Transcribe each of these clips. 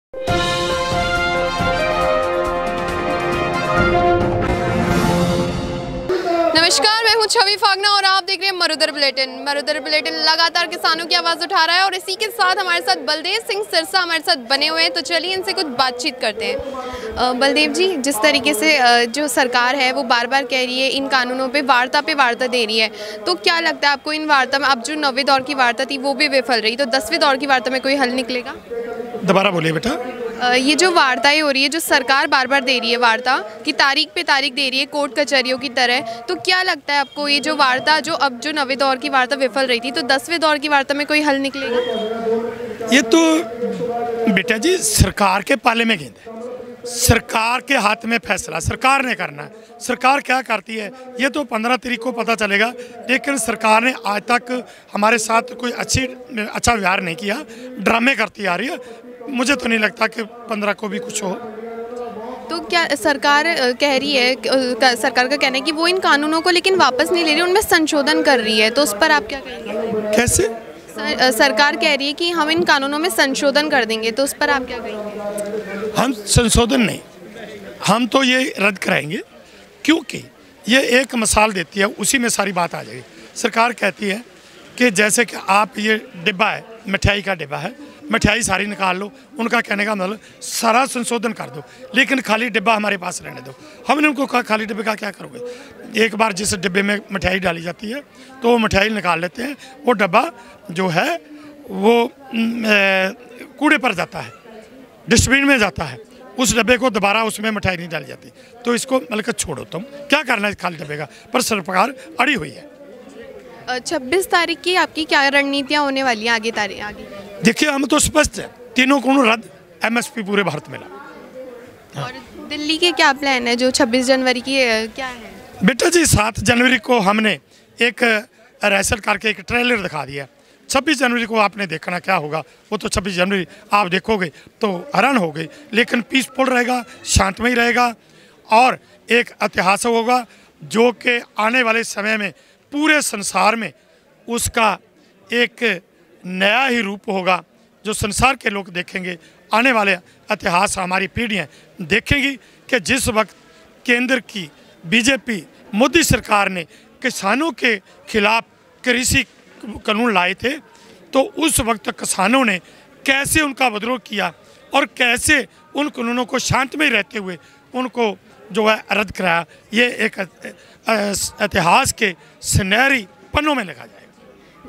नमस्कार, मैं हूं छवि फागना और आप देख रहे हैं मरुधर बुलेटिन। मरुधर बुलेटिन लगातार किसानों की आवाज़ उठा रहा है और इसी के साथ हमारे साथ बलदेव सिंह सिरसा हमारे साथ बने हुए हैं। तो चलिए इनसे कुछ बातचीत करते हैं। बलदेव जी, जिस तरीके से जो सरकार है वो बार बार कह रही है इन कानूनों पे वार्ता दे रही है, तो क्या लगता है आपको इन वार्ता में, अब जो 9वें दौर की वार्ता थी वो भी विफल रही, तो 10वें दौर की वार्ता में कोई हल निकलेगा? दोबारा बोलिए बेटा। ये जो वार्ताएं हो रही है, जो सरकार बार बार दे रही है वार्ता की तारीख पे तारीख दे रही है कोर्ट कचहरियों की तरह, तो क्या लगता है आपको ये जो वार्ता, जो अब जो 9वें दौर की वार्ता विफल रही थी, तो 10वें दौर की वार्ता में कोई हल निकलेगा? ये तो बेटा जी सरकार के पाले में गेंद है, सरकार के हाथ में फैसला सरकार ने करना है। सरकार क्या करती है ये तो 15 तारीख को पता चलेगा, लेकिन सरकार ने आज तक हमारे साथ कोई अच्छा व्यवहार नहीं किया, ड्रामे करती आ रही है। मुझे तो नहीं लगता कि 15 को भी कुछ हो। तो क्या सरकार कह रही है, सरकार का कहना है कि वो इन कानूनों को लेकिन वापस नहीं ले रही, उनमें संशोधन कर रही है, तो उस पर आप क्या कहेंगे? कैसे? सरकार कह रही है कि हम इन कानूनों में संशोधन कर देंगे, तो उस पर आप क्या कहेंगे? हम संशोधन नहीं, हम तो ये रद्द कराएंगे, क्योंकि ये एक मिसाल देती है, उसी में सारी बात आ जाएगी। सरकार कहती है कि जैसे कि आप ये डिब्बा है, मिठाई का डिब्बा है, मिठाई सारी निकाल लो, उनका कहने का मतलब सारा संशोधन कर दो, लेकिन खाली डिब्बा हमारे पास रहने दो। हमने उनको कहा खाली डिब्बे का क्या करोगे? एक बार जिस डिब्बे में मिठाई डाली जाती है तो वो मिठाई निकाल लेते हैं, वो डिब्बा जो है वो कूड़े पर जाता है, डस्टबिन में जाता है, उस डब्बे को दोबारा उसमें मिठाई नहीं डाली जाती। तो इसको मतलब छोड़ो, तुम क्या करना है खाली डिब्बे का? पर सरकार अड़ी हुई है। 26 तारीख की आपकी क्या रणनीतियाँ होने वाली हैं आगे? देखिए, हम तो स्पष्ट है, तीनों कानून रद्द, MSP पूरे भारत में ला। और दिल्ली के क्या प्लान है जो 26 जनवरी की क्या है? बेटा जी 7 जनवरी को हमने एक रिहर्सल करके एक ट्रेलर दिखा दिया। 26 जनवरी को आपने देखना क्या होगा, वो तो 26 जनवरी आप देखोगे तो हैरान हो गए, लेकिन पीसफुल रहेगा, शांतमय रहेगा और एक इतिहास होगा जो कि आने वाले समय में पूरे संसार में उसका एक नया ही रूप होगा, जो संसार के लोग देखेंगे। आने वाले इतिहास हमारी पीढ़ियाँ देखेंगी कि जिस वक्त केंद्र की बीजेपी मोदी सरकार ने किसानों के खिलाफ कृषि कानून लाए थे, तो उस वक्त किसानों ने कैसे उनका विद्रोह किया और कैसे उन कानूनों को शांतमय रहते हुए उनको जो है रद्द कराया। ये एक इतिहास के सुनहरी पन्नों में लिखा जाएगा।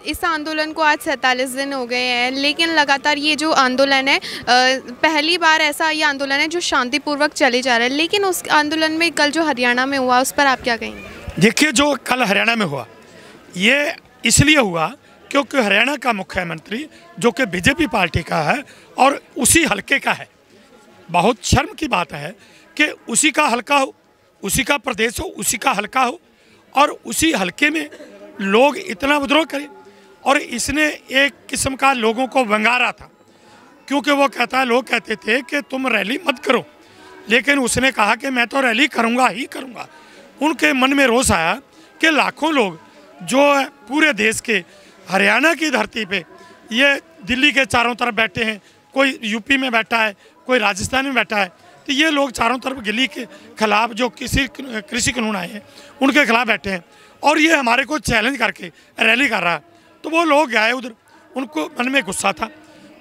इस आंदोलन को आज 47 दिन हो गए हैं, लेकिन लगातार ये जो आंदोलन है, पहली बार ऐसा ये आंदोलन है जो शांतिपूर्वक चले जा रहा है, लेकिन उस आंदोलन में कल जो हरियाणा में हुआ उस पर आप क्या कहेंगे? देखिए, जो कल हरियाणा में हुआ ये इसलिए हुआ क्योंकि हरियाणा का मुख्यमंत्री जो कि बीजेपी पार्टी का है और उसी हलके का है। बहुत शर्म की बात है कि उसी का हलका हो, उसी का प्रदेश हो, उसी का हलका हो और उसी हलके में लोग इतना विद्रोह करें। और इसने एक किस्म का लोगों को वंगारा था, क्योंकि वो कहता है, लोग कहते थे कि तुम रैली मत करो, लेकिन उसने कहा कि मैं तो रैली करूँगा ही करूँगा। उनके मन में रोष आया कि लाखों लोग जो पूरे देश के हरियाणा की धरती पे, ये दिल्ली के चारों तरफ बैठे हैं, कोई यूपी में बैठा है, कोई राजस्थान में बैठा है, तो ये लोग चारों तरफ दिल्ली के खिलाफ जो कृषि कानून आए हैं उनके खिलाफ बैठे हैं और ये हमारे को चैलेंज करके रैली कर रहा है। तो वो लोग गए उधर, उनको मन में गुस्सा था,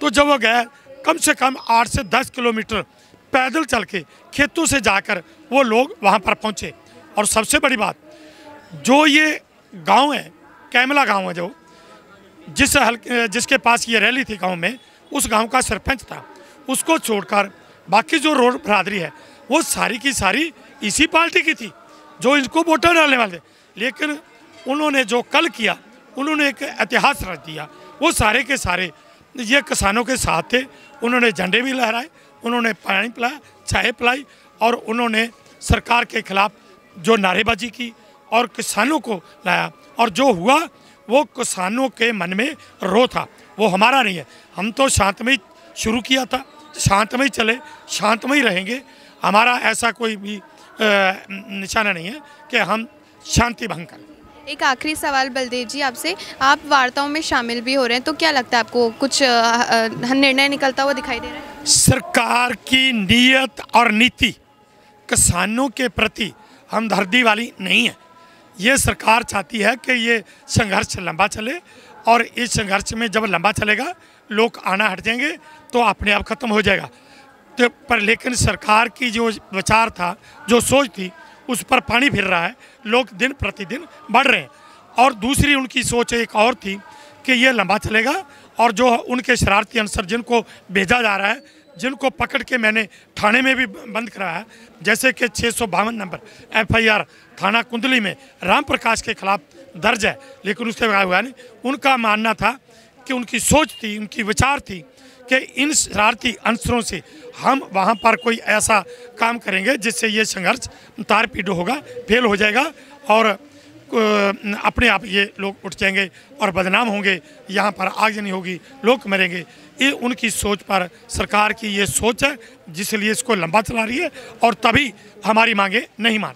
तो जब वो गए कम से कम 8 से 10 किलोमीटर पैदल चल के खेतों से जाकर वो लोग वहाँ पर पहुँचे। और सबसे बड़ी बात, जो ये गांव है, कैमला गांव है, जो जिसके पास ये रैली थी गांव में, उस गांव का सरपंच था, उसको छोड़कर बाकी जो रोड बरादरी है वो सारी की सारी इसी पार्टी की थी जो इनको वोटर डालने वाले। लेकिन उन्होंने जो कल किया, उन्होंने एक इतिहास रच दिया। वो सारे के सारे ये किसानों के साथ थे, उन्होंने झंडे भी लहराए, उन्होंने पानी पिलाया, चाय पिलाई और उन्होंने सरकार के खिलाफ जो नारेबाजी की और किसानों को लाया। और जो हुआ वो किसानों के मन में रो था, वो हमारा नहीं है। हम तो शांतमय शुरू किया था, शांतमय चले, शांतमय रहेंगे। हमारा ऐसा कोई भी निशाना नहीं है कि हम शांति भंग करें। एक आखिरी सवाल बलदेव जी आपसे, आप वार्ताओं में शामिल भी हो रहे हैं, तो क्या लगता है आपको कुछ निर्णय निकलता हुआ दिखाई दे रहा है? सरकार की नीयत और नीति किसानों के प्रति हमदर्दी वाली नहीं है। ये सरकार चाहती है कि ये संघर्ष लंबा चले और इस संघर्ष में जब लंबा चलेगा लोग आना हट जाएंगे तो अपने आप ख़त्म हो जाएगा। तो पर लेकिन सरकार की जो विचार था, जो सोच थी, उस पर पानी फिर रहा है। लोग दिन प्रतिदिन बढ़ रहे हैं। और दूसरी उनकी सोच एक और थी कि ये लंबा चलेगा और जो उनके शरारती अनसर जिनको भेजा जा रहा है, जिनको पकड़ के मैंने थाने में भी बंद कराया है, जैसे कि 652 नंबर FIR थाना कुंडली में राम प्रकाश के खिलाफ दर्ज है, लेकिन उससे हुआ नहीं। उनका मानना था कि उनकी सोच थी, उनकी विचार थी कि इन शरारती अनसरों से हम वहाँ पर कोई ऐसा काम करेंगे जिससे ये संघर्ष तार पीड़ो होगा, फेल हो जाएगा और अपने आप ये लोग उठ जाएंगे और बदनाम होंगे, यहाँ पर आगजनी होगी, लोग मरेंगे। ये उनकी सोच पर सरकार की ये सोच है, जिसलिए इसको लंबा चला रही है और तभी हमारी मांगे नहीं मान।